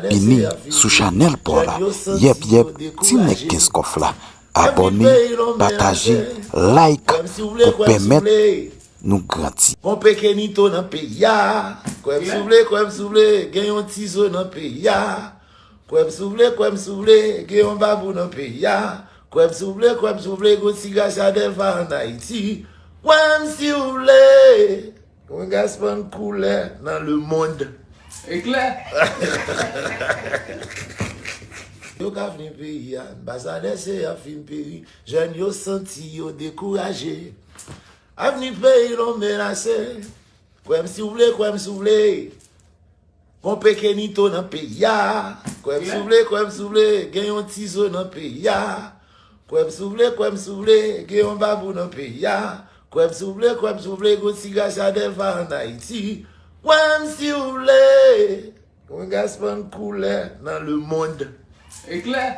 Pini sous Chanel pour la. Yep, Tinek Kinskoff là. Abonnez, partagez, like pour permettre nous grandir. Bon pekenito dans pays ya. Quoi m'souvle, gen yon tizo dans pays ya. Quoi m'souvle, gen yon babou dans pays ya. Quoi m'souvle, go tiga Chanel va en Haïti. Quoi m'souvle, on gaspon couleur dans le monde. Éclair. Yo ka vni pays ya, ambassadeur c'est a fin pays. Jeune yo senti yo découragé. Avenir pays l'on menacé. Quoi m'souvle. Bon pekenito dans pays ya. Quoi m'souvle, gen yon tizo dans pays ya. Quoi m'souvle, gen yon babou dans pays ya. Quoi m'souvle, go tiga Chanel va en Haïti. Quoi m'souvle, on gaspon couleur dans le monde. Éclair.